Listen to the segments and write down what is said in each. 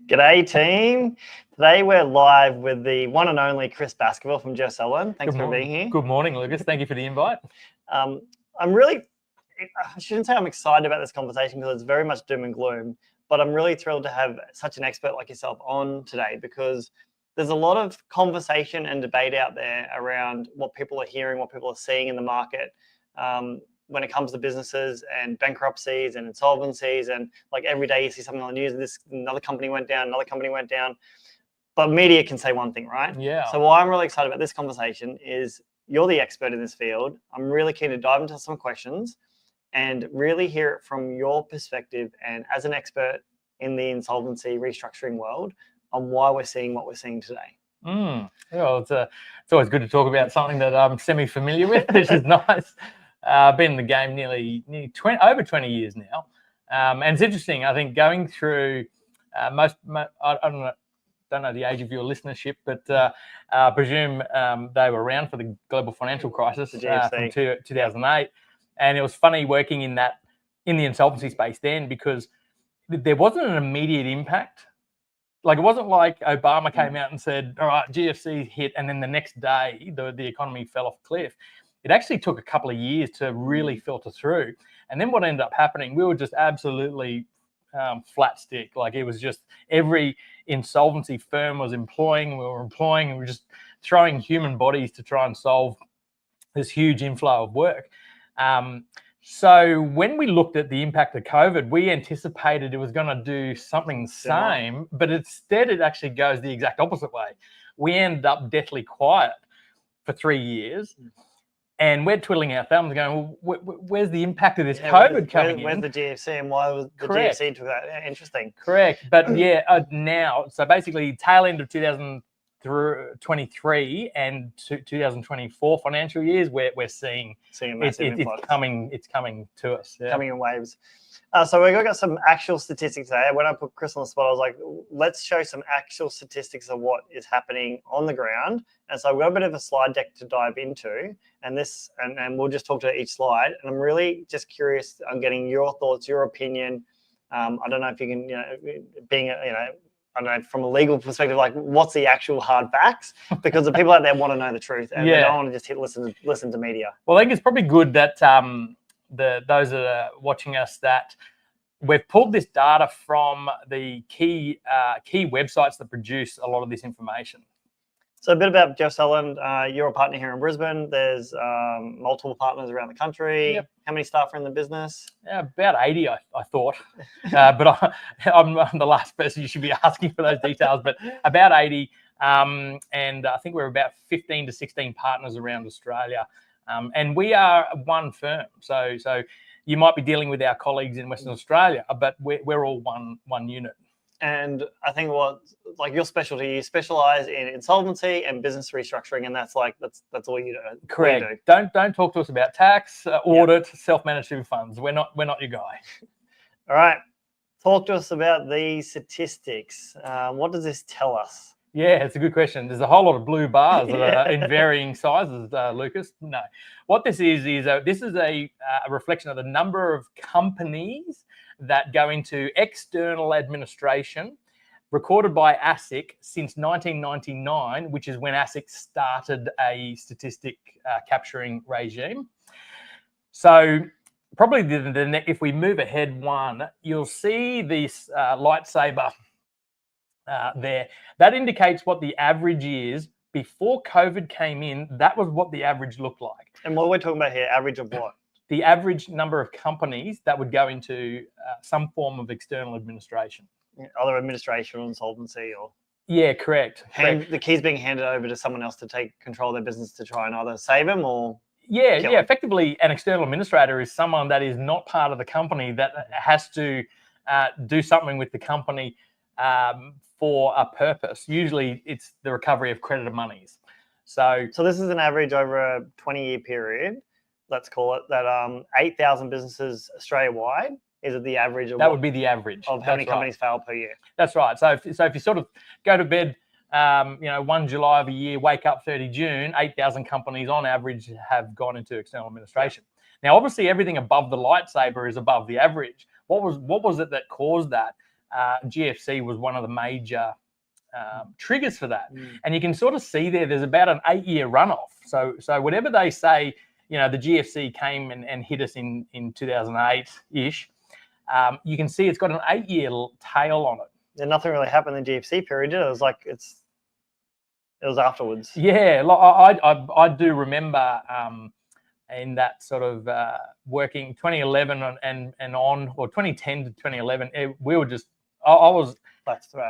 G'day, team. Today we're live with the one and only Chris Baskerville from Jirsch Sutherland. Thanks for being here. Good morning, Lucas. Thank you for the invite. I shouldn't say I'm excited about this conversation because it's very much doom and gloom, but I'm really thrilled to have such an expert like yourself on today because there's a lot of conversation and debate out there around what people are hearing, what people are seeing in the market. When it comes to businesses and bankruptcies and insolvencies, and like every day you see something on the news, this another company went down, another company went down, but media can say one thing, right? Yeah. So why I'm really excited about this conversation is you're the expert in this field. I'm really keen to dive into some questions and really hear it from your perspective and as an expert in the insolvency restructuring world on why we're seeing what we're seeing today. Yeah, well, it's always good to talk about something that I'm semi-familiar with, which is nice. Been in the game nearly over 20 years now. And it's interesting, I think, going through I don't know the age of your listenership, but I presume they were around for the global financial crisis from 2008. And it was funny working in the insolvency space then because there wasn't an immediate impact. Like it wasn't like Obama came out and said, all right, GFC hit, and then the next day the economy fell off a cliff. It actually took a couple of years to really filter through. And then what ended up happening, we were just absolutely flat stick. Like it was just every insolvency firm was employing, we were just throwing human bodies to try and solve this huge inflow of work. So when we looked at the impact of COVID, we anticipated it was going to do something the same, but instead it actually goes the exact opposite way. We ended up deathly quiet for 3 years. And we're twiddling our thumbs going, well, where's the impact of this COVID coming in? Where's the GFC and why was the GFC took that? Yeah, interesting. Correct. But yeah, now, so basically tail end of 2023 and 2024 financial years, we're seeing a massive influx. It's coming to us. Yeah. Coming in waves. So we got some actual statistics today. When I put Chris on the spot, I was like, let's show some actual statistics of what is happening on the ground. And so I've got a bit of a slide deck to dive into, and we'll just talk to each slide. And I'm really just curious. I'm getting your thoughts, your opinion. I don't know if you can, I don't know, from a legal perspective, like what's the actual hard facts? Because the people out there want to know the truth, and they don't want to just listen to media. Well, I think it's probably good that those that are watching us, that we've pulled this data from the key websites that produce a lot of this information. So a bit about Jirsch Sutherland. You're a partner here in Brisbane. There's multiple partners around the country. Yep. How many staff are in the business? About 80, I thought. But I'm the last person you should be asking for those details. But about 80. And I think we're about 15 to 16 partners around Australia. And we are one firm. So you might be dealing with our colleagues in Western Australia, but we're all one unit. And I think your specialty, you specialize in insolvency and business restructuring, and that's all you do. Correct. Don't talk to us about tax, audit, self-managed super funds. We're not your guy. All right. Talk to us about these statistics. What does this tell us? Yeah, it's a good question. There's a whole lot of blue bars that are in varying sizes, Lucas. No, what this is this is a reflection of the number of companies that go into external administration recorded by ASIC since 1999, which is when ASIC started a statistic capturing regime. So probably if we move ahead one, you'll see this lightsaber there. That indicates what the average is. Before COVID came in, that was what the average looked like. And what we're talking about here, average of what? The average number of companies that would go into some form of external administration. Other administration or insolvency or... Yeah, correct. The keys being handed over to someone else to take control of their business to try and either save them or... Yeah. Effectively, an external administrator is someone that is not part of the company that has to do something with the company for a purpose. Usually it's the recovery of creditor monies. So this is an average over a 20-year period. Let's call it that 8,000 businesses Australia-wide is the average of that would be the average of how many companies fail per year. That's right. So if you sort of go to bed 1 July of a year, wake up 30 June, 8,000 companies on average have gone into external administration. Now, obviously, everything above the lightsaber is above the average. What was it that caused that? GFC was one of the major triggers for that. And you can sort of see there's about an 8-year runoff. So whatever they say, the GFC came and hit us in 2008-ish, you can see it's got an 8-year tail on it. And nothing really happened in the GFC period, did it? It was like it was afterwards. Yeah, I do remember in that sort of working 2011 and on, or 2010 to 2011, we were just, I was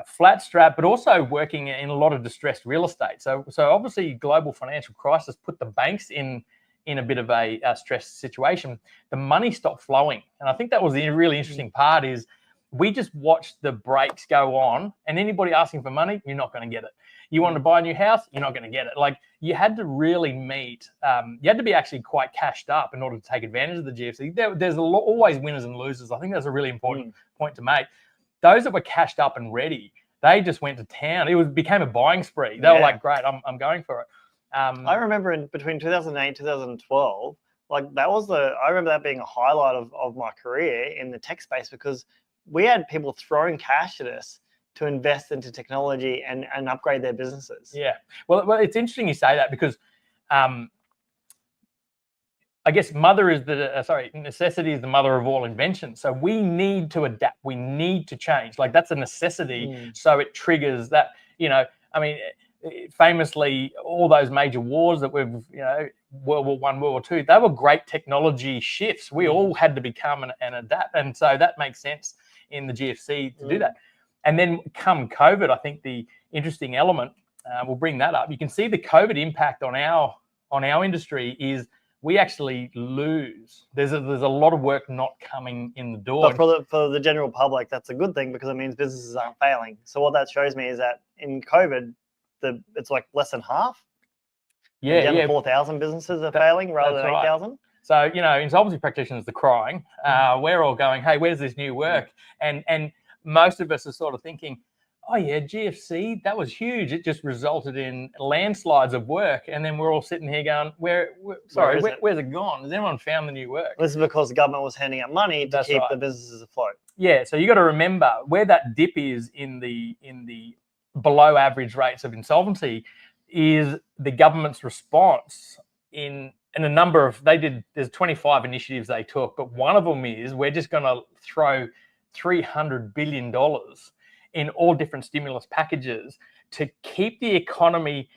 flat strap, but also working in a lot of distressed real estate. So obviously global financial crisis put the banks in a bit of a stressed situation. The money stopped flowing. And I think that was the really interesting part is we just watched the brakes go on, and anybody asking for money, you're not going to get it. You want to buy a new house, you're not going to get it. Like, you had to really meet, you had to be actually quite cashed up in order to take advantage of the GFC. There's always winners and losers. I think that's a really important point to make. Those that were cashed up and ready, they just went to town. It became a buying spree. They were like, great, I'm going for it. I remember between 2008 and 2012, like I remember that being a highlight of my career in the tech space, because we had people throwing cash at us to invest into technology and upgrade their businesses. Yeah. Well, it's interesting you say that, because I guess necessity is the mother of all invention. So we need to adapt. We need to change. Like, that's a necessity. So it triggers that, I mean, famously, all those major wars that we've, World War I, World War II, they were great technology shifts. We all had to become and adapt. And so that makes sense in the GFC to do that. And then come COVID, I think the interesting element, we'll bring that up. You can see the COVID impact on our industry is we actually lose. There's a lot of work not coming in the door. But for the general public, that's a good thing, because it means businesses aren't failing. So what that shows me is that in COVID, it's like less than half. Yeah. 4,000 businesses are failing rather than 8,000. So, insolvency practitioners are crying. We're all going, hey, where's this new work? And most of us are sort of thinking, oh yeah, GFC, that was huge. It just resulted in landslides of work. And then we're all sitting here going, where's it gone? Has anyone found the new work? This is because the government was handing out money to keep the businesses afloat. Yeah, so you got to remember where that dip is in the below average rates of insolvency is the government's response in a number of, there's 25 initiatives they took, but one of them is we're just going to throw $300 billion in all different stimulus packages to keep the economy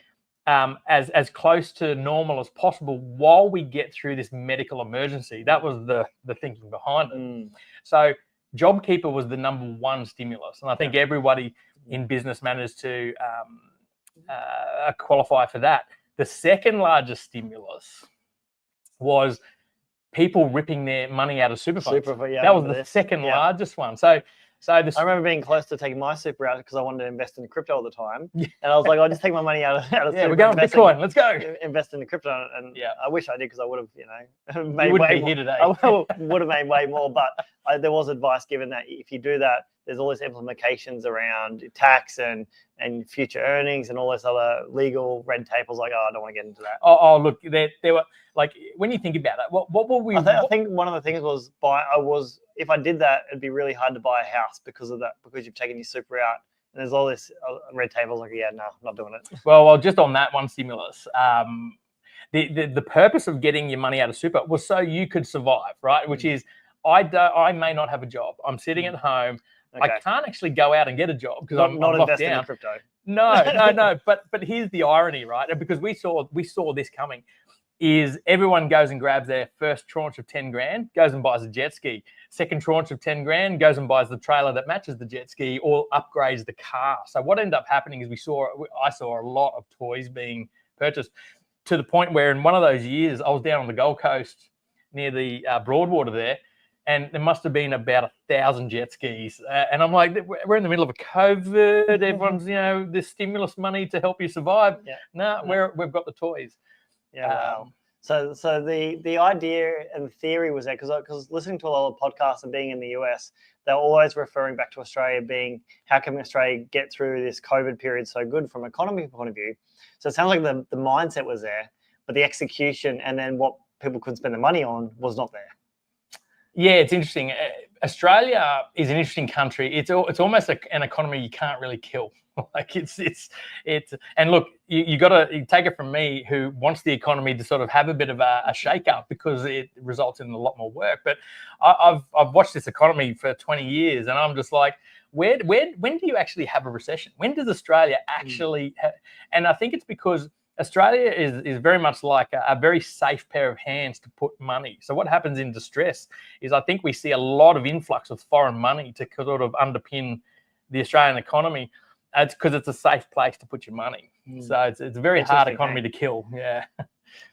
as close to normal as possible while we get through this medical emergency. That was the thinking behind it. So JobKeeper was the number one stimulus, and I think everybody in business managed to qualify for that. The second largest stimulus was people ripping their money out of super funds. That was the second largest one. So I remember being close to taking my super out because I wanted to invest in crypto all the time. And I was like, I'll just take my money out of super. We're going Bitcoin. Let's go. Invest in the crypto. And I wish I did, because I would have, made way more. Here today. I would have made way more. But there was advice given that if you do that, there's all these implications around tax and future earnings and all this other legal red tape. I was like, I don't want to get into that. Oh look, there were, like, when you think about it, what were we? I think one of the things was if I did that, it'd be really hard to buy a house because of that, because you've taken your super out. And there's all this red tape. I was like, no, I'm not doing it. Well, just on that one stimulus, the purpose of getting your money out of super was so you could survive, right? Which is, I may not have a job. I'm sitting at home. Okay. I can't actually go out and get a job because I'm not investing down. in crypto. No. But here's the irony, right? Because we saw this coming. Is everyone goes and grabs their first tranche of 10 grand, goes and buys a jet ski. Second tranche of 10 grand, goes and buys the trailer that matches the jet ski or upgrades the car. So what ended up happening is I saw a lot of toys being purchased, to the point where in one of those years I was down on the Gold Coast near the Broadwater there, and there must have been about 1,000 jet skis. And I'm like, we're in the middle of a COVID. Everyone's, this stimulus money to help you survive. We've got the toys. Wow. So the idea and theory was that, because listening to a lot of podcasts and being in the US, they're always referring back to Australia being, how can Australia get through this COVID period so good from an economy point of view? So it sounds like the mindset was there, but the execution and then what people could spend the money on was not there. Yeah, it's interesting. Australia is an interesting country. It's almost an economy you can't really kill. Like it's and look, you got to take it from me, who wants the economy to sort of have a bit of a shake up because it results in a lot more work. But I've watched this economy for 20 years, and I'm just like, when do you actually have a recession? When does Australia actually? And I think it's because Australia is very much like a very safe pair of hands to put money. So what happens in distress is I think we see a lot of influx of foreign money to sort of underpin the Australian economy. It's because it's a safe place to put your money. So it's a very hard economy to kill. Yeah.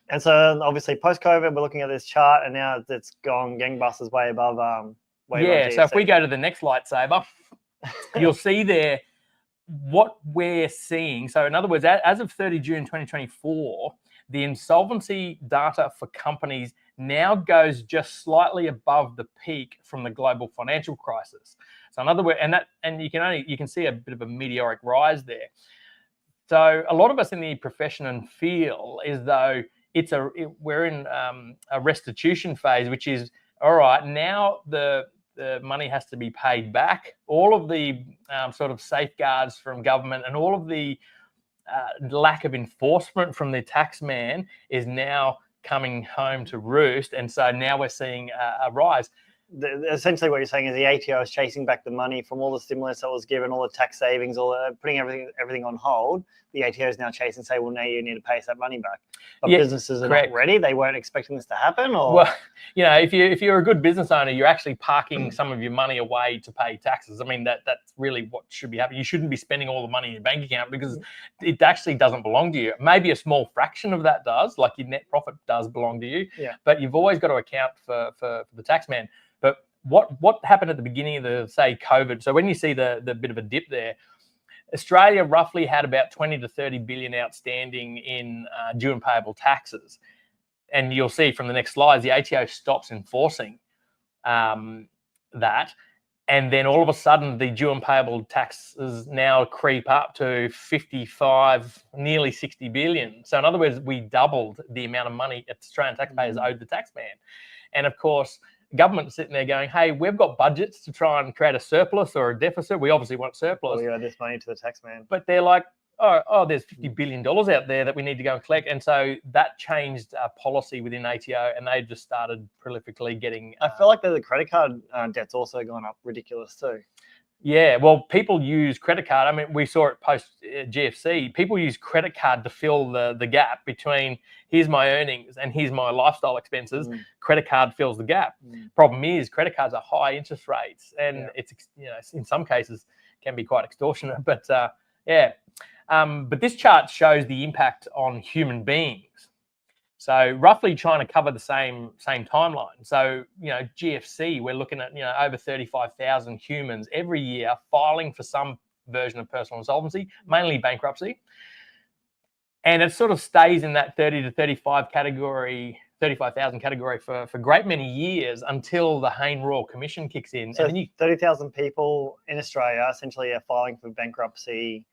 And so obviously post-COVID, we're looking at this chart, and now it's gone gangbusters way above. Above So if we go to the next lightsaber, you'll see there what we're seeing. So in other words, as of 30 June 2024, the insolvency data for companies now goes just slightly above the peak from the global financial crisis. So in other words, and you can see a bit of a meteoric rise there. So a lot of us in the profession feel as though we're in a restitution phase, which is all right. Now the money has to be paid back. All of the sort of safeguards from government and all of the lack of enforcement from the tax man is now coming home to roost. And so now we're seeing a rise. Essentially what you're saying is the ATO is chasing back the money from all the stimulus that was given, all the tax savings, putting everything on hold. The ATO is now chasing, say, well, now you need to pay us that money back. But businesses are not ready. They weren't expecting this to happen. Or well, if you're a good business owner, you're actually parking some of your money away to pay taxes. I mean, that's really what should be happening. You shouldn't be spending all the money in your bank account because it actually doesn't belong to you. Maybe a small fraction of that does, like your net profit does belong to you. Yeah. But you've always got to account for the tax man. But what happened at the beginning of the, say, COVID? So when you see the bit of a dip there, Australia roughly had about 20 to 30 billion outstanding in due and payable taxes. And you'll see from the next slides, the ATO stops enforcing that. And then all of a sudden, the due and payable taxes now creep up to 55, nearly 60 billion. So in other words, we doubled the amount of money Australian taxpayers owed the tax man. And of course, government sitting there going, hey, we've got budgets to try and create a surplus or a deficit. We obviously want surplus. We owe this money to the tax man. But they're like, oh, there's $50 billion out there that we need to go and collect. And so that changed policy within ATO, and they just started prolifically getting... I feel like the credit card debt's also gone up ridiculous too. Yeah, well, people use credit card. I mean, we saw it post GFC. People use credit card to fill the gap between here's my earnings and here's my lifestyle expenses. Credit card fills the gap. Problem is, credit cards are high interest rates, and it's in some cases can be quite extortionate. But but this chart shows the impact on human beings. So roughly trying to cover the same timeline. So, GFC, we're looking at, over 35,000 humans every year filing for some version of personal insolvency, mainly bankruptcy. And it sort of stays in that 30 to 35 category, 35,000 category for a great many years until the Hayne Royal Commission kicks in. So 30,000 people in Australia essentially are filing for bankruptcy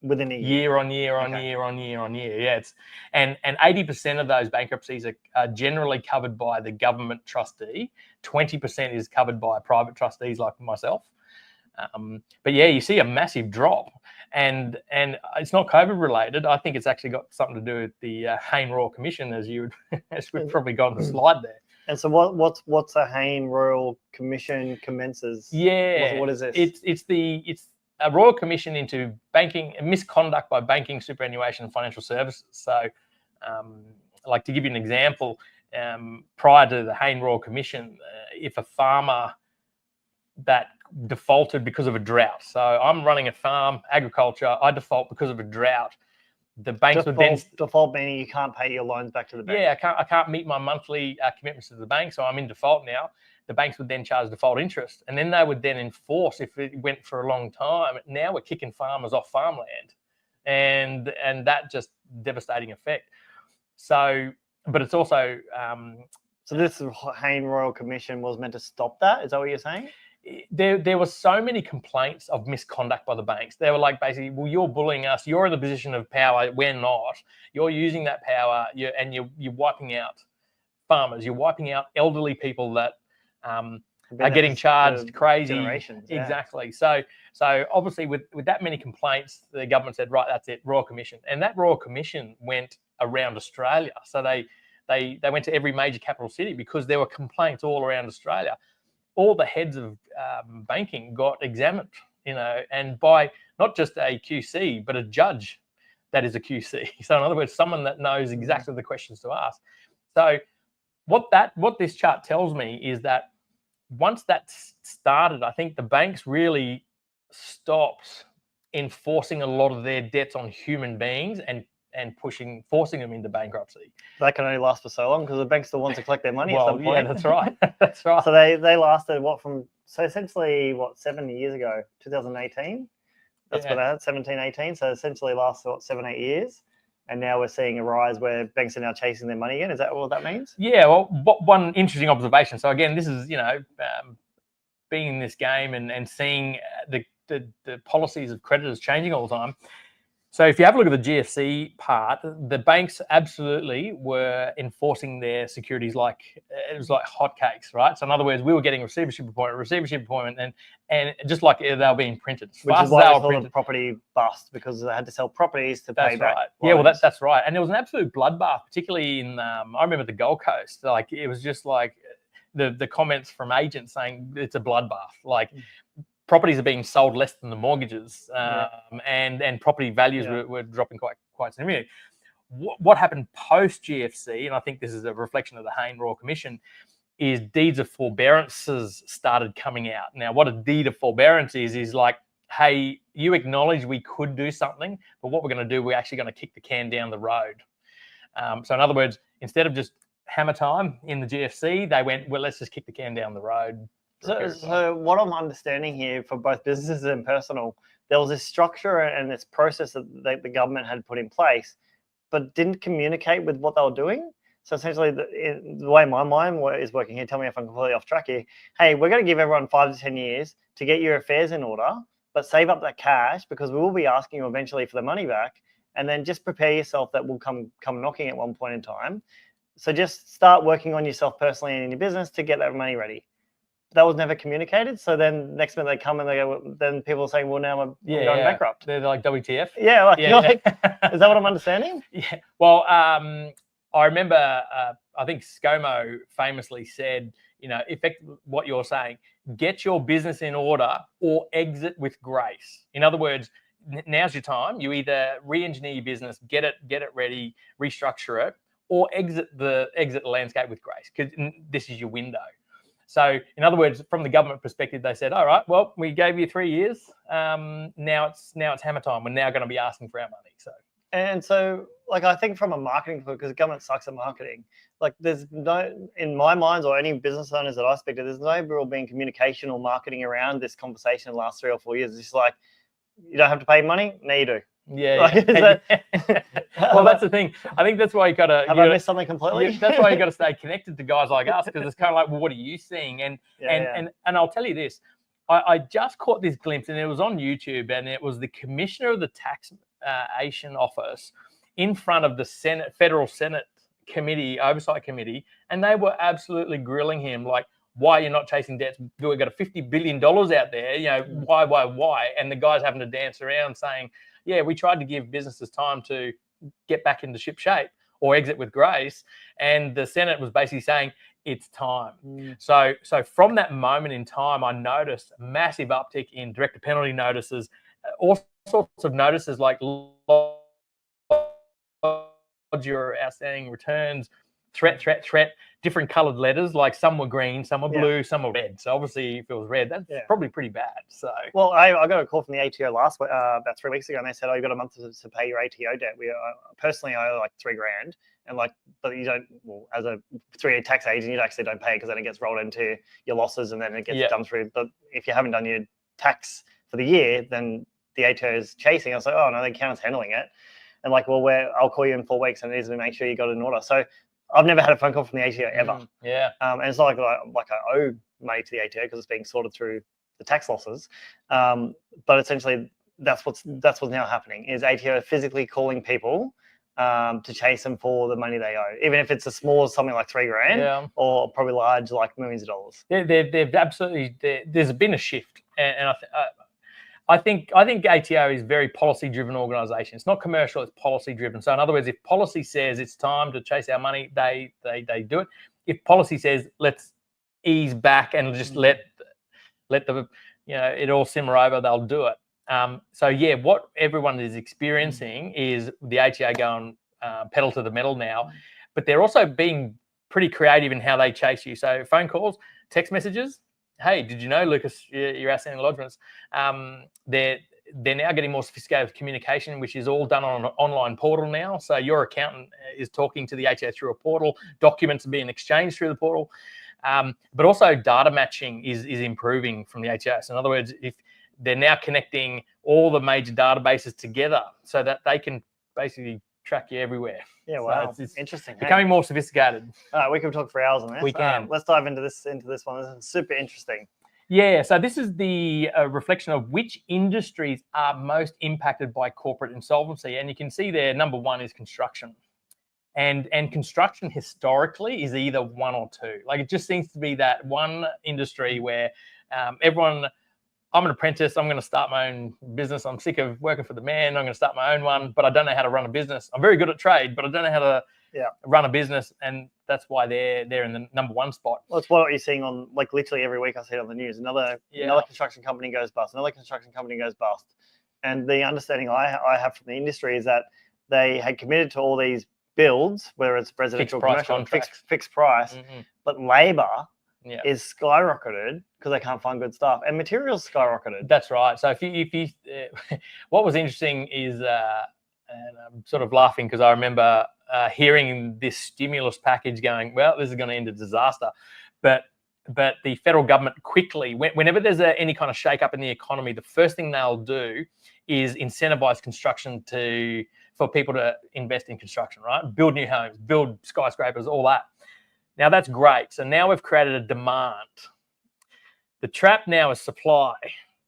within a year on year. Yeah, and 80% of those bankruptcies are generally covered by the government trustee. 20% is covered by private trustees like myself. But yeah, you see a massive drop, and it's not COVID related. I think it's actually got something to do with the Hayne Royal Commission, as we've probably got on the slide there. And so what's a Hayne Royal Commission commences? Yeah, what is this? It's a Royal Commission into banking misconduct by banking, superannuation, and financial services. So, like to give you an example, prior to the Hayne Royal Commission, if a farmer that defaulted because of a drought, so I'm running a farm, agriculture, I default because of a drought, the banks would then default meaning you can't pay your loans back to the bank. Yeah, I can't meet my monthly commitments to the bank, so I'm in default now. The banks would then charge default interest, and then they would then enforce if it went for a long time. Now we're kicking farmers off farmland, and that just devastating effect. So, but it's also so this Hayne Royal Commission was meant to stop that. Is that what you're saying? There were so many complaints of misconduct by the banks. They were like, basically, well, you're bullying us. You're in a position of power. We're not. You're using that power, and you're wiping out farmers. You're wiping out elderly people that are getting charged crazy. Generations, yeah. Exactly. So obviously with that many complaints, the government said, right, that's it, Royal Commission. And that Royal Commission went around Australia. So they went to every major capital city because there were complaints all around Australia. All the heads of banking got examined, and by not just a QC, but a judge that is a QC. So in other words, someone that knows exactly the questions to ask. So what this chart tells me is that once that started, I think the banks really stopped enforcing a lot of their debts on human beings and forcing them into bankruptcy. That can only last for so long because the bank's the ones to collect their money at some point. Yeah, that's right. That's right. So they lasted essentially 7 years ago, 2018. That's what they had, 17, 18. So essentially lasted 7-8 years. And now we're seeing a rise where banks are now chasing their money again. Is that what that means? Yeah. Well, one interesting observation. So again, this is being in this game and seeing the policies of creditors changing all the time. So if you have a look at the GFC part, the banks absolutely were enforcing their securities like it was like hotcakes, right? So in other words, we were getting receivership appointment, and just like they were being printed. Which is why they called it property bust, because they had to sell properties to pay back. Right. Yeah, well, that's right. And there was an absolute bloodbath, particularly in I remember the Gold Coast. Like it was just like the comments from agents saying it's a bloodbath. Like properties are being sold less than the mortgages, and property values were dropping quite significantly. What happened post GFC, and I think this is a reflection of the Hayne Royal Commission, is deeds of forbearances started coming out. Now, what a deed of forbearance is like, hey, you acknowledge we could do something, but what we're going to do, we're actually going to kick the can down the road. So in other words, instead of just hammer time in the GFC, they went, well, let's just kick the can down the road. So what I'm understanding here for both businesses and personal, there was this structure and this process that the government had put in place, but didn't communicate with what they were doing. So essentially, the way my mind is working here, tell me if I'm completely off track here. Hey, we're going to give everyone 5 to 10 years to get your affairs in order, but save up that cash because we will be asking you eventually for the money back, and then just prepare yourself that will come knocking at one point in time. So just start working on yourself personally and in your business to get that money ready. That was never communicated. So then next minute they come and they go, then people are saying, well, now I'm going bankrupt. They're like WTF. Yeah. Like, is that what I'm understanding? Yeah. Well, I remember, I think ScoMo famously said, effectively what you're saying, get your business in order or exit with grace. In other words, now's your time. You either re-engineer your business, get it ready, restructure it, or exit the landscape with grace, because this is your window. So, in other words, from the government perspective, they said, all right, well, we gave you 3 years. Now it's hammer time. We're now going to be asking for our money. So, like, I think from a marketing point, because the government sucks at marketing, like there's no, in my mind or any business owners that I speak to, there's no real being communication or marketing around this conversation in the last 3 or 4 years. It's just like, you don't have to pay money? No, you do. Yeah. Well, that's the thing. I think that's why you got to. Have I missed something completely? That's why you got to stay connected to guys like us, because it's kind of like, well, what are you seeing? And I'll tell you this. I just caught this glimpse, and it was on YouTube, and it was the commissioner of the taxation office in front of the federal Senate committee, oversight committee, and they were absolutely grilling him like, why you're not chasing debts? We've got a $50 billion out there. Why? And the guy's having to dance around saying, yeah, we tried to give businesses time to get back into ship shape or exit with grace. And the Senate was basically saying, it's time. So from that moment in time, I noticed a massive uptick in director penalty notices, all sorts of notices like lodge your outstanding returns, threat, different colored letters, like some were green, some were blue, some were red. So obviously if it was red, that's probably pretty bad. So well, I got a call from the ATO about 3 weeks ago, and they said, oh, you've got a month to pay your ATO debt. We personally I owe like $3,000, and like, but you don't, well, as a 3-year tax agent, you actually don't pay because then it gets rolled into your losses and then it gets done through. But if you haven't done your tax for the year, then the ATO is chasing. I was like, oh no, the accountant's handling it. And like, well, I'll call you in 4 weeks and it is to make sure you got it in order. So I've never had a phone call from the ATO ever. And it's not like I owe money to the ATO because it's being sorted through the tax losses. But essentially, that's what's now happening is ATO physically calling people to chase them for the money they owe, even if it's as small as something like $3,000 or probably large like millions of dollars. They've absolutely, there's been a shift, and I think ATO is a very policy-driven organisation. It's not commercial; it's policy-driven. So, in other words, if policy says it's time to chase our money, they do it. If policy says let's ease back and just let the it all simmer over, they'll do it. So yeah, what everyone is experiencing is the ATO going pedal to the metal now, but they're also being pretty creative in how they chase you. So phone calls, text messages. Hey, did you know, Lucas, your outstanding lodgements? They're now getting more sophisticated with communication, which is all done on an online portal now. So your accountant is talking to the ATO through a portal. Documents are being exchanged through the portal. But also data matching is improving from the ATO. So in other words, if they're now connecting all the major databases together so that they can basically track you everywhere. Yeah, wow, so it's interesting. Becoming more sophisticated. We can talk for hours on this. We can. Let's dive into this one. This is super interesting. Yeah, so this is the reflection of which industries are most impacted by corporate insolvency, and you can see there number one is construction. And construction historically is either one or two. Like it just seems to be that one industry where everyone, I'm an apprentice, I'm going to start my own business. I'm sick of working for the man. I'm going to start my own one, but I don't know how to run a business. I'm very good at trade, but I don't know how to run a business. And that's why they're in the number one spot. Well, it's what you're seeing on like literally every week I see it on the news. Another construction company goes bust. Another construction company goes bust. And the understanding I have from the industry is that they had committed to all these builds, whether it's residential, commercial, fixed price, but labor is skyrocketed because they can't find good staff, and materials skyrocketed. That's right. So if you what was interesting is, and I'm sort of laughing because I remember hearing this stimulus package going, well, this is going to end a disaster, but the federal government quickly, whenever there's any kind of shake up in the economy, the first thing they'll do is incentivize construction for people to invest in construction, right? Build new homes, build skyscrapers, all that. Now that's great. So now we've created a demand. The trap now is supply.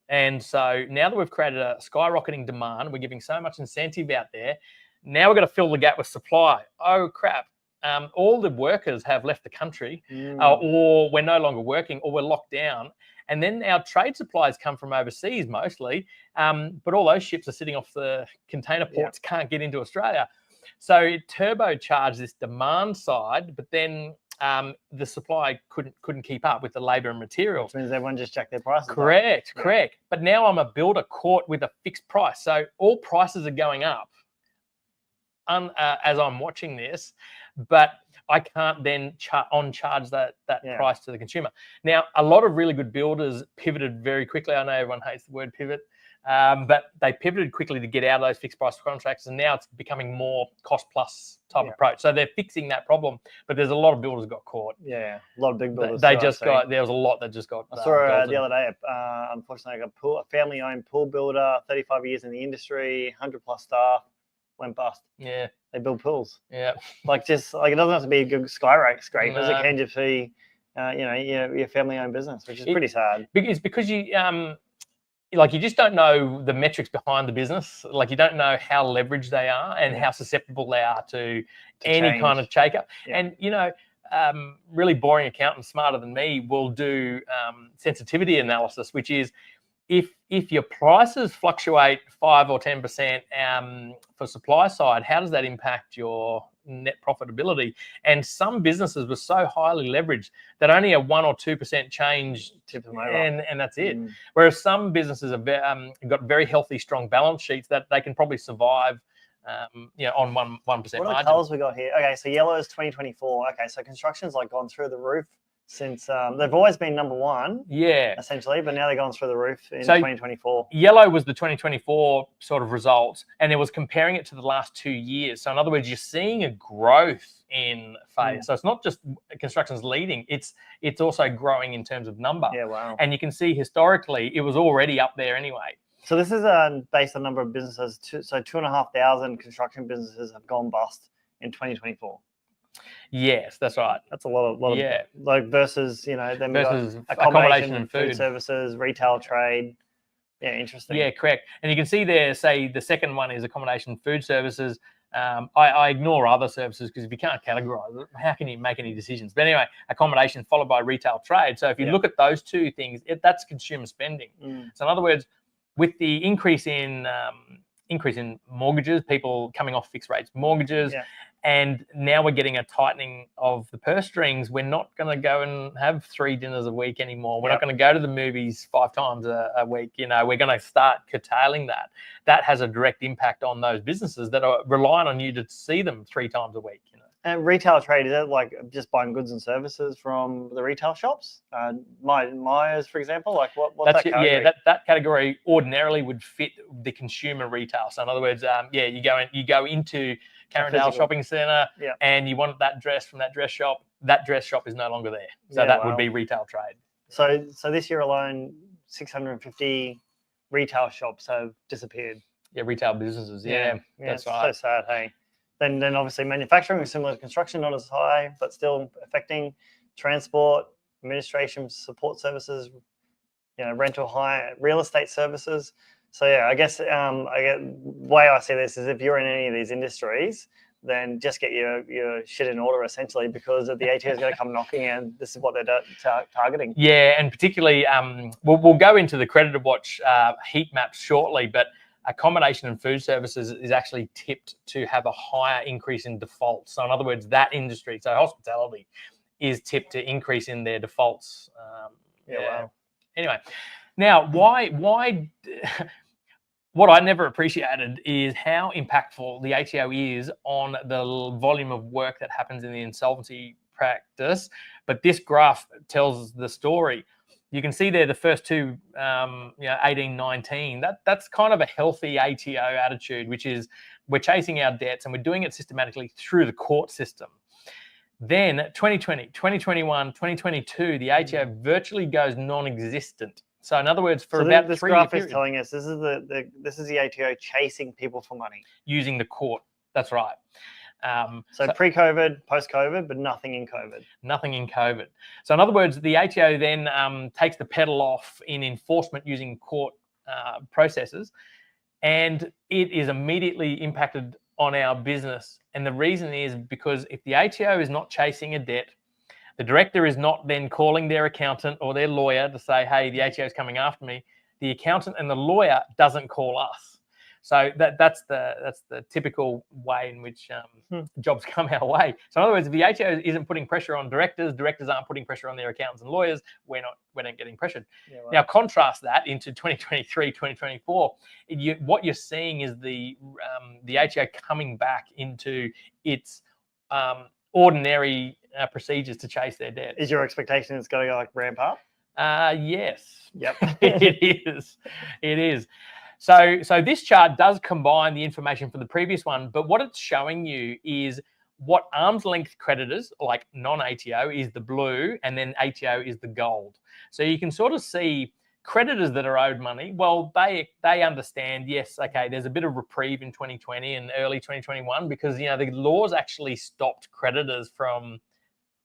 And so now that we've created a skyrocketing demand, we're giving so much incentive out there. Now we've got to fill the gap with supply. Oh crap. All the workers have left the country, or we're no longer working, or we're locked down. And then our trade supplies come from overseas mostly, but all those ships are sitting off the container ports, can't get into Australia. So it turbocharged this demand side, but then the supply couldn't keep up with the labour and materials. Which means everyone just jacked their prices. Correct. But now I'm a builder caught with a fixed price. So all prices are going up as I'm watching this, but I can't then charge that price to the consumer. Now, a lot of really good builders pivoted very quickly. I know everyone hates the word pivot, but they pivoted quickly to get out of those fixed price contracts, and now it's becoming more cost plus type approach. So they're fixing that problem, but there's a lot of builders got caught. Yeah, a lot of big builders. There was a lot that just got. I saw the other day. Unfortunately, a family-owned pool builder, 35 years in the industry, 100+ staff, went bust. Yeah, they build pools. Yeah, like it doesn't have to be a good scrapers. It can just be, your family-owned business, which is pretty sad. It's because you you just don't know the metrics behind the business. Like you don't know how leveraged they are and how susceptible they are to any change. Kind of shake-up. Yeah. And really boring accountants smarter than me will do sensitivity analysis, which is if your prices fluctuate 5 or 10% for supply side, how does that impact your net profitability? And some businesses were so highly leveraged that only a 1 or 2% change tip them over, and that's it. Whereas some businesses have got very healthy, strong balance sheets that they can probably survive. On 1% margin. What are the colours we got here? Okay, so yellow is 2024. Okay, so construction's like gone through the roof since they've always been number one, essentially, but now they've gone through the roof in 2024. Yellow was the 2024 sort of results, and it was comparing it to the last 2 years. So in other words, you're seeing a growth in phase. So it's not just construction's leading; it's also growing in terms of number. Yeah, wow. And you can see historically, it was already up there anyway. So this is based on number of businesses. So 2,500 construction businesses have gone bust in 2024. Yes, that's right. That's a lot of like versus then versus accommodation and food services, retail trade. Yeah, interesting. Yeah, correct. And you can see there, say the second one is accommodation food services. I ignore other services because if you can't categorize it, how can you make any decisions? But anyway, accommodation followed by retail trade. So if you look at those two things, that's consumer spending. So in other words, with the increase in mortgages, people coming off fixed rates mortgages, and now we're getting a tightening of the purse strings. We're not going to go and have 3 dinners a week anymore. We're not going to go to the movies 5 times a week. You know, we're going to start curtailing that. That has a direct impact on those businesses that are relying on you to see them 3 times a week. You know. And retail trade, is it like just buying goods and services from the retail shops? Myers, for example, like what That's that category? that category ordinarily would fit the consumer retail. So in other words, you go into Carindale Shopping Centre and you want that dress from that dress shop. That dress shop is no longer there. So that would be retail trade. So this year alone, 650 retail shops have disappeared. Yeah, retail businesses. That's right. So sad, hey. Then obviously manufacturing is similar to construction, not as high, but still affecting transport, administration, support services, rental, hire, real estate services. So I guess the way I see this is if you're in any of these industries, then just get your shit in order essentially, because the ATO is going to come knocking and this is what they're targeting. Yeah, and particularly we'll go into the creditor watch heat maps shortly, but accommodation and food services is actually tipped to have a higher increase in defaults. So in other words, that industry, so hospitality, is tipped to increase in their defaults. Wow. Anyway, now why what I never appreciated is how impactful the ATO is on the volume of work that happens in the insolvency practice. But this graph tells the story. You can see there the first two, 18, 19. That's kind of a healthy ATO attitude, which is we're chasing our debts and we're doing it systematically through the court system. Then 2020, 2021, 2022, the ATO virtually goes non-existent. So in other words, for about this 3 years, graph is telling us this is the ATO chasing people for money using the court. That's right. So pre-COVID, post-COVID, but nothing in COVID. Nothing in COVID. So in other words, the ATO then takes the pedal off in enforcement using court processes, and it is immediately impacted on our business. And the reason is because if the ATO is not chasing a debt, the director is not then calling their accountant or their lawyer to say, hey, the ATO is coming after me. The accountant and the lawyer doesn't call us. So that's the typical way in which jobs come our way. So in other words, if the ATO isn't putting pressure on directors aren't putting pressure on their accountants and lawyers, we're not getting pressured. Yeah, right. Now contrast that into 2023, 2024. What you're seeing is the ATO coming back into its ordinary procedures to chase their debts. Is your expectation it's going to ramp up? Yes. Yep. It is. So this chart does combine the information from the previous one, but what it's showing you is what arm's length creditors, like non-ATO, is the blue, and then ATO is the gold. So you can sort of see creditors that are owed money. Well, they understand, yes, okay, there's a bit of reprieve in 2020 and early 2021 because, the laws actually stopped creditors from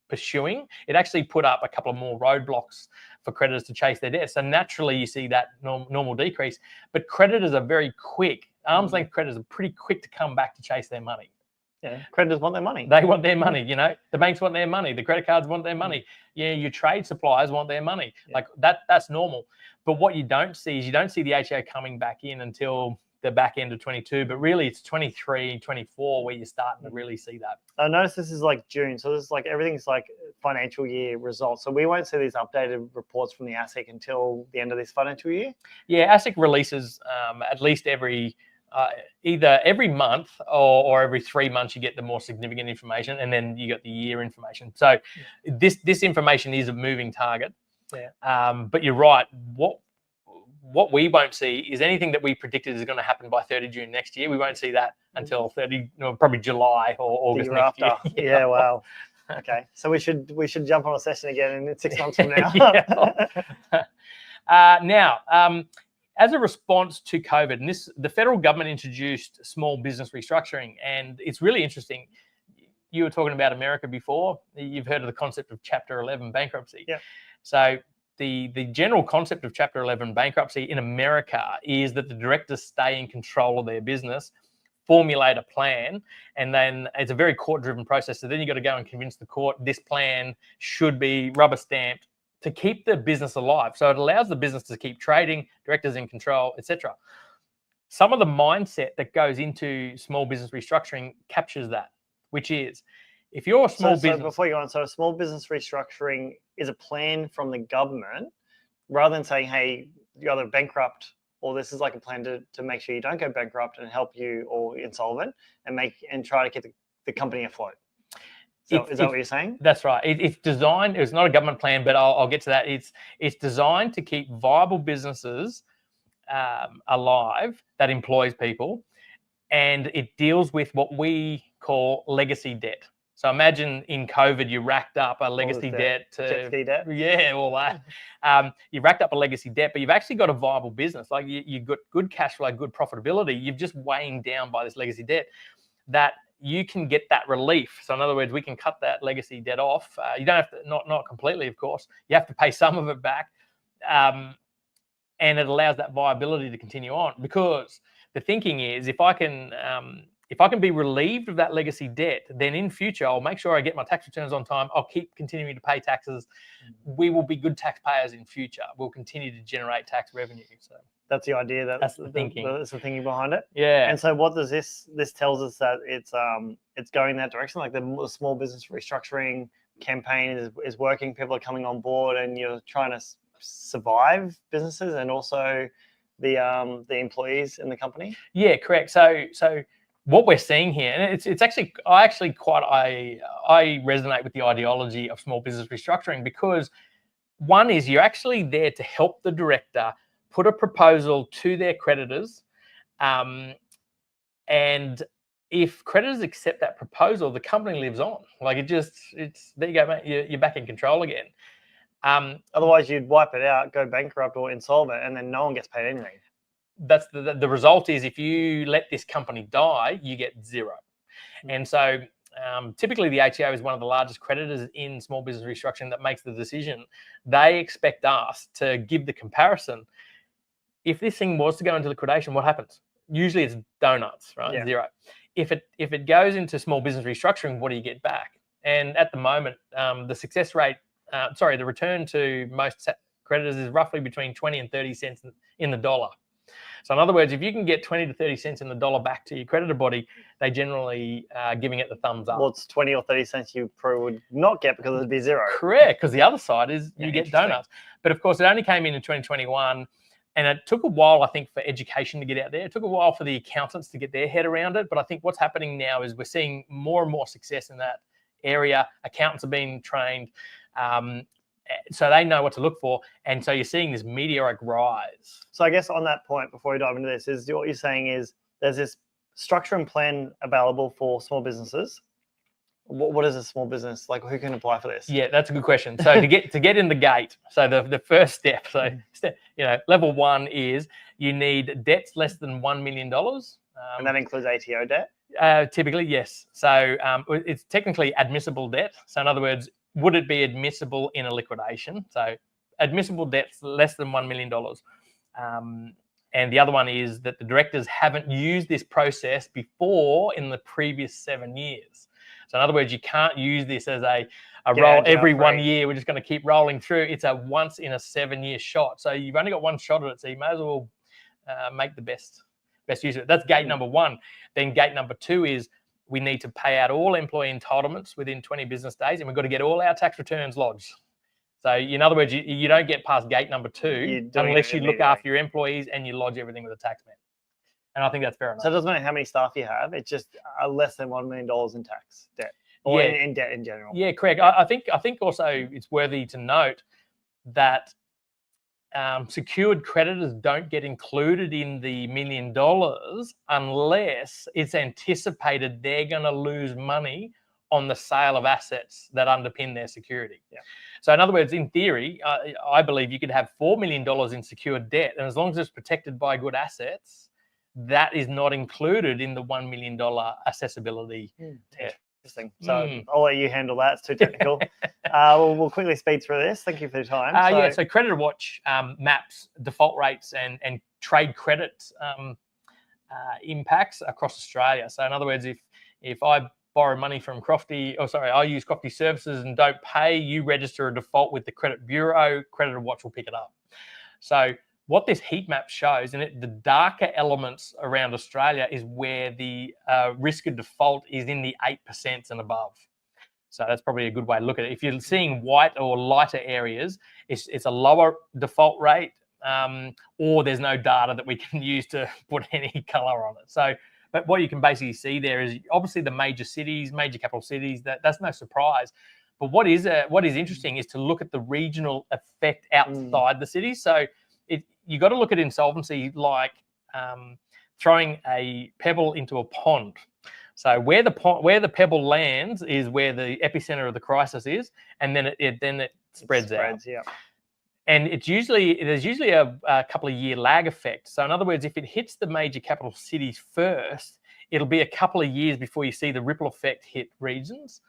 pursuing. It actually put up a couple of more roadblocks for creditors to chase their debts. So naturally you see that normal decrease, but creditors are very quick. Arm's length creditors are pretty quick to come back to chase their money. Yeah, creditors want their money. They want their money, the banks want their money, the credit cards want their money. Yeah, your trade suppliers want their money. Yeah. Like that's normal. But what you don't see is the ATO coming back in until the back end of 22, but really it's 23, 24 where you're starting to really see that. I noticed this is like June, so this is like everything's like financial year results. So we won't see these updated reports from the ASIC until the end of this financial year. Yeah, ASIC releases at least either every month or every 3 months you get the more significant information, and then you got the year information. So this information is a moving target. Yeah. But you're right. What we won't see is anything that we predicted is going to happen by 30 June next year. We won't see that until probably July or August next year. Yeah, wow. Okay, so we should jump on a session again in 6 months from now. Now, as a response to COVID, and the federal government introduced small business restructuring, and it's really interesting. You were talking about America before. You've heard of the concept of Chapter 11 bankruptcy. Yeah. So the general concept of Chapter 11 bankruptcy in America is that the directors stay in control of their business formulate a plan, and then it's a very court-driven process. So then you've got to go and convince the court this plan should be rubber stamped to keep the business alive. So it allows the business to keep trading, directors in control, etc. Some of the mindset that goes into small business restructuring captures that, which is if you're a small business. So before you go on, so a small business restructuring is a plan from the government rather than saying, hey, you're either bankrupt or this is like a plan to make sure you don't go bankrupt and help you or insolvent and try to keep the company afloat. So is that what you're saying? That's right. It's designed, it's not a government plan, but I'll get to that. It's designed to keep viable businesses alive that employs people, and it deals with what we call legacy debt. So imagine in COVID, you racked up a legacy debt. Jet ski debt? Yeah, all that. You racked up a legacy debt, but you've actually got a viable business. Like you've got good cash flow, good profitability. You're just weighing down by this legacy debt that you can get that relief. So in other words, we can cut that legacy debt off. You don't have to, not completely, of course. You have to pay some of it back. And it allows that viability to continue on, because the thinking is if I can be relieved of that legacy debt, then in future, I'll make sure I get my tax returns on time. I'll keep continuing to pay taxes. We will be good taxpayers in future. We'll continue to generate tax revenue. So that's the idea. That's the thinking. That's the thinking behind it. Yeah. And so what does this tells us that it's going in that direction? Like the small business restructuring campaign is working. People are coming on board, and you're trying to survive businesses and also the employees in the company. Yeah, correct. So what we're seeing here, and it's actually I resonate with the ideology of small business restructuring, because one is you're actually there to help the director put a proposal to their creditors, and if creditors accept that proposal, the company lives on. Like it's there you go, mate. You're back in control again. Otherwise, you'd wipe it out, go bankrupt or insolvent, and then no one gets paid anything. That's the result is if you let this company die, you get zero. And so typically the ATO is one of the largest creditors in small business restructuring that makes the decision. They expect us to give the comparison. If this thing was to go into liquidation, what happens? Usually it's donuts, right? Yeah. Zero. If it goes into small business restructuring, what do you get back? And at the moment, the success rate, the return to most creditors is roughly between 20 and 30 cents in the dollar. So in other words, if you can get 20 to 30 cents in the dollar back to your creditor body, they generally are giving it the thumbs up. Well, it's 20 or 30 cents you probably would not get because it'd be zero. Correct, because the other side is you get donuts. But of course, it only came in 2021, and it took a while, I think, for education to get out there. It took a while for the accountants to get their head around it. But I think what's happening now is we're seeing more and more success in that area. Accountants are being trained. So they know what to look for, and so you're seeing this meteoric rise. So I guess on that point, before we dive into this, is what you're saying is there's this structure and plan available for small businesses. What is a small business like? Who can apply for this? Yeah, that's a good question. So to get in the gate, so the first step, level one is you need debts less than $1 million, and that includes ATO debt. Typically, yes. So it's technically admissible debt. So in other words, would it be admissible in a liquidation? So admissible debts less than $1 million. And the other one is that the directors haven't used this process before in the previous 7 years. So in other words, you can't use this as a roll every 1 year. We're just going to keep rolling through. It's a once in a 7-year shot. So you've only got one shot at it. So you may as well make the best use of it. That's gate number one. Then gate number two is we need to pay out all employee entitlements within 20 business days, and we've got to get all our tax returns lodged. So in other words, you don't get past gate number two unless you look after your employees and you lodge everything with a tax man. And I think that's fair enough. So it doesn't matter how many staff you have; it's just less than $1 million in tax debt, or in debt in general. Yeah, correct. I think also it's worthy to note that secured creditors don't get included in the $1 million unless it's anticipated they're going to lose money on the sale of assets that underpin their security. Yeah. So in other words, in theory, I believe you could have $4 million in secured debt, and as long as it's protected by good assets, that is not included in the $1 million accessibility test. Interesting. So I'll let you handle that. It's too technical. We'll quickly speed through this. Thank you for your time. So Creditor Watch maps default rates and trade credit impacts across Australia. So in other words, if I borrow money from I use Crofty Services and don't pay, you register a default with the Credit Bureau, Creditor Watch will pick it up. So what this heat map shows, and the darker elements around Australia is where the risk of default is in the 8% and above. So that's probably a good way to look at it. If you're seeing white or lighter areas, it's a lower default rate, or there's no data that we can use to put any color on it. So, but what you can basically see there is obviously the major cities, major capital cities. That's no surprise. But what is interesting is to look at the regional effect outside the city. So you got to look at insolvency like throwing a pebble into a pond. So where the pebble lands is where the epicenter of the crisis is, and then it spreads out. Yeah. And there's usually a couple of year lag effect. So in other words, if it hits the major capital cities first, it'll be a couple of years before you see the ripple effect hit regions.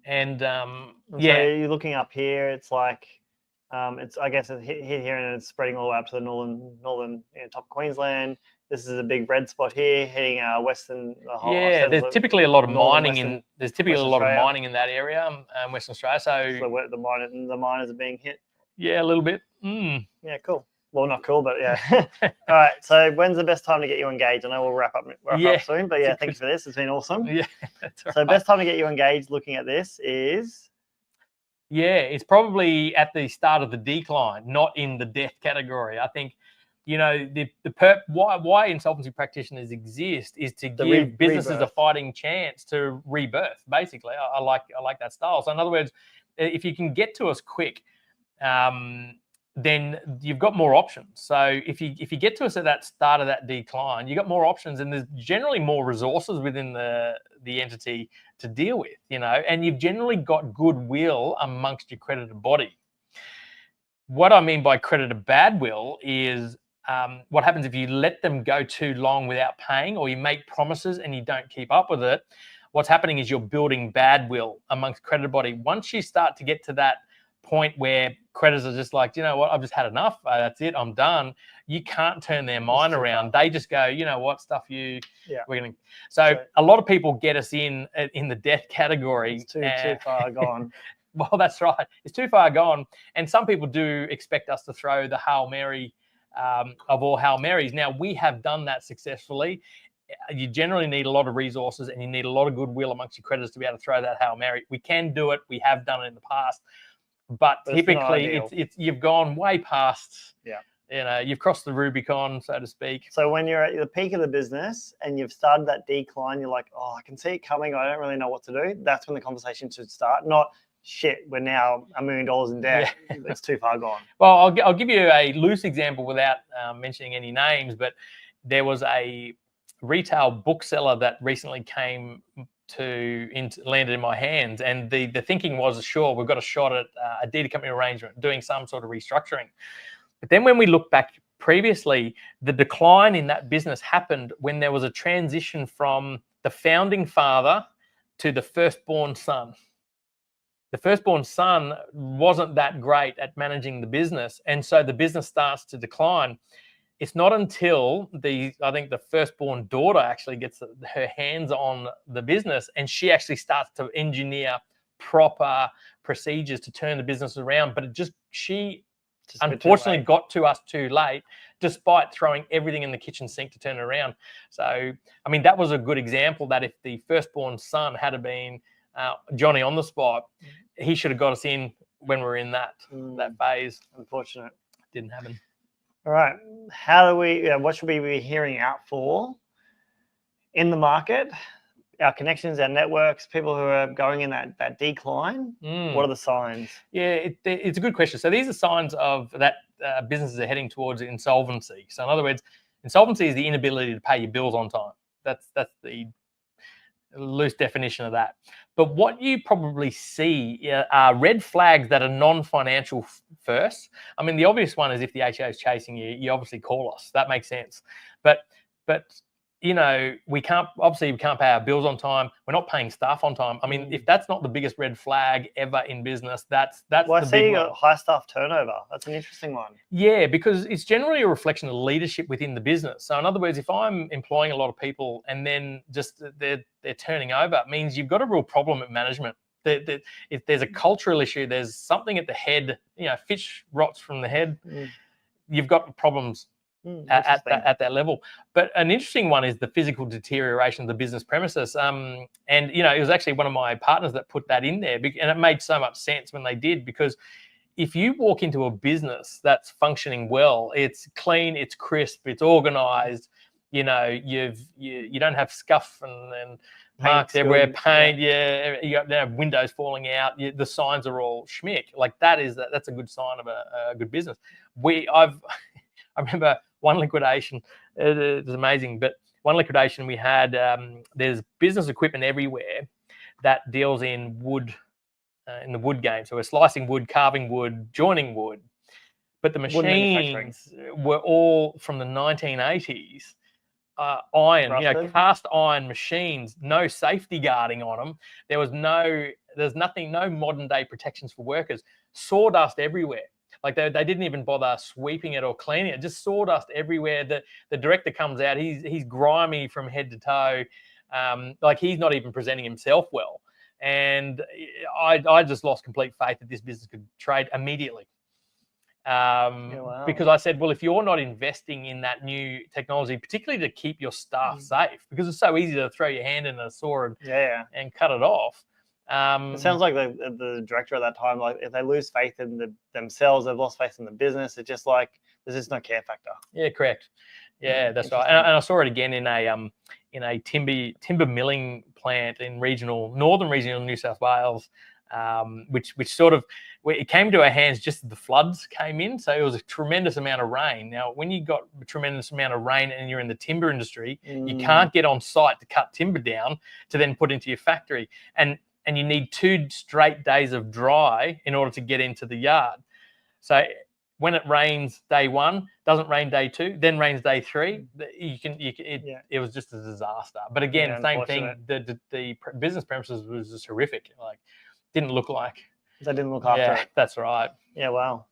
So you're looking up here. It's like I guess it's hit here and it's spreading all the way up to the northern top of Queensland. This is a big red spot here, hitting western. There's typically a lot of mining in. There's typically a lot of mining in that area, Western Australia. So the miners are being hit. Yeah, a little bit. Yeah, cool. Well, not cool, but yeah. All right. So when's the best time to get you engaged? I know we'll wrap up soon, but yeah, thanks for this. It's been awesome. Yeah, that's right. So best time to get you engaged looking at this is? Yeah, it's probably at the start of the decline, not in the death category. I think, why insolvency practitioners exist is to give businesses a fighting chance to rebirth. Basically, I like that style. So in other words, if you can get to us quick, then you've got more options. So if you get to us at that start of that decline, you've got more options, and there's generally more resources within the entity to deal with, and you've generally got goodwill amongst your creditor body. What I mean by creditor badwill is what happens if you let them go too long without paying, or you make promises and you don't keep up with it. What's happening is you're building badwill amongst creditor body. Once you start to get to that point where creditors are just like, you know what, I've just had enough. That's it. I'm done. You can't turn their mind around. They just go, you know what, stuff you. Yeah. We're gonna. So a lot of people get us in the death category. It's too far gone. Well, that's right. It's too far gone. And some people do expect us to throw the Hail Mary of all Hail Marys. Now, we have done that successfully. You generally need a lot of resources and you need a lot of goodwill amongst your creditors to be able to throw that Hail Mary. We can do it. We have done it in the past. But typically, it's you've gone way past. Yeah. You've crossed the Rubicon, so to speak. So when you're at the peak of the business and you've started that decline, you're like, oh, I can see it coming. I don't really know what to do. That's when the conversation should start. Not shit. We're now $1 million in debt. Yeah. It's too far gone. Well, I'll give you a loose example without mentioning any names. But there was a retail bookseller that recently landed in my hands, and the thinking was, sure, we've got a shot at a deed of company arrangement, doing some sort of restructuring. But then when we look back previously, the decline in that business happened when there was a transition from the founding father to the firstborn son. The firstborn son wasn't that great at managing the business, and so the business starts to decline. It's not until I think the firstborn daughter actually gets her hands on the business, and she actually starts to engineer proper procedures to turn the business around. But she unfortunately got to us too late, despite throwing everything in the kitchen sink to turn it around. So, I mean, that was a good example that if the firstborn son had been Johnny on the spot, he should have got us in when we were in that phase. Unfortunate. Didn't happen. All right. What should we be hearing out for in the market? Our connections, our networks, people who are going in that decline. What are the signs? Yeah, it's a good question. So these are signs of that businesses are heading towards insolvency. So in other words, insolvency is the inability to pay your bills on time. That's the loose definition of that. But what you probably see are red flags that are non-financial first. I mean, the obvious one is if the HO is chasing you, you obviously call us. That makes sense. But you know, we can't pay our bills on time. We're not paying staff on time. I mean, if that's not the biggest red flag ever in business, that's Well, I the see big you one. got high staff turnover. That's an interesting one. Yeah, because it's generally a reflection of leadership within the business. So in other words, if I'm employing a lot of people and then just they're turning over, it means you've got a real problem at management. If there's a cultural issue, there's something at the head, you know, fish rots from the head, you've got problems at that level. But an interesting one is the physical deterioration of the business premises. And, you know, it was actually one of my partners that put that in there. And it made so much sense when they did, because if you walk into a business that's functioning well, it's clean, it's crisp, it's organized, you know, you don't have scuff and marks everywhere, paint, you got windows falling out, the signs are all schmick. Like that's a good sign of a good business. I remember one liquidation, it was amazing, but one liquidation we had, there's business equipment everywhere that deals in wood, in the wood game. So we're slicing wood, carving wood, joining wood, but the machines were all from the 1980s. Iron, you know, cast iron machines, no safety guarding on them. There's nothing, no modern day protections for workers. Sawdust everywhere. Like they didn't even bother sweeping it or cleaning it. Just sawdust everywhere. The director comes out. He's grimy from head to toe. Like he's not even presenting himself well. And I just lost complete faith that this business could trade immediately. Because I said, well, if you're not investing in that new technology, particularly to keep your staff safe, because it's so easy to throw your hand in a saw and cut it off. It sounds like the director at that time, like if they lose faith in themselves, they've lost faith in the business. It's just like there's just no care factor. Yeah, correct. Yeah, that's right. And I saw it again in a timber milling plant in northern regional New South Wales, which sort of, it came to our hands just as the floods came in. So it was a tremendous amount of rain. Now, when you got a tremendous amount of rain and you're in the timber industry, you can't get on site to cut timber down to then put into your factory. And you need 2 straight days of dry in order to get into the yard. So when it rains day 1, doesn't rain day 2, then rains day 3, it was just a disaster. But again, same thing. The business premises was just horrific. Like, didn't look like they didn't look after it. That's right. Yeah, wow.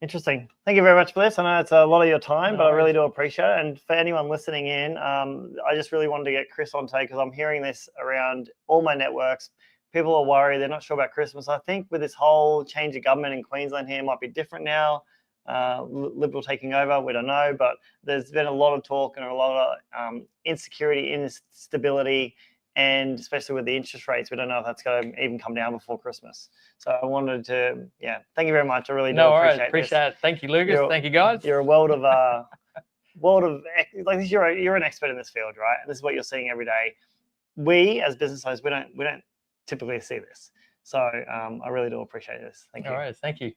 Interesting. Thank you very much for this. I know it's a lot of your time, but I really do appreciate it. And for anyone listening in, I just really wanted to get Chris on today because I'm hearing this around all my networks. People are worried. They're not sure about Christmas. I think with this whole change of government in Queensland here, it might be different now. Liberal taking over, we don't know. But there's been a lot of talk and a lot of insecurity, instability, and especially with the interest rates, we don't know if that's going to even come down before Christmas. So I wanted to, thank you very much. I really do appreciate it. Thank you, Lucas. Thank you, guys. You're a world of like you're an expert in this field, right? And this is what you're seeing every day. We as business owners, we don't typically see this. So I really do appreciate this. Thank you. All right. Thank you.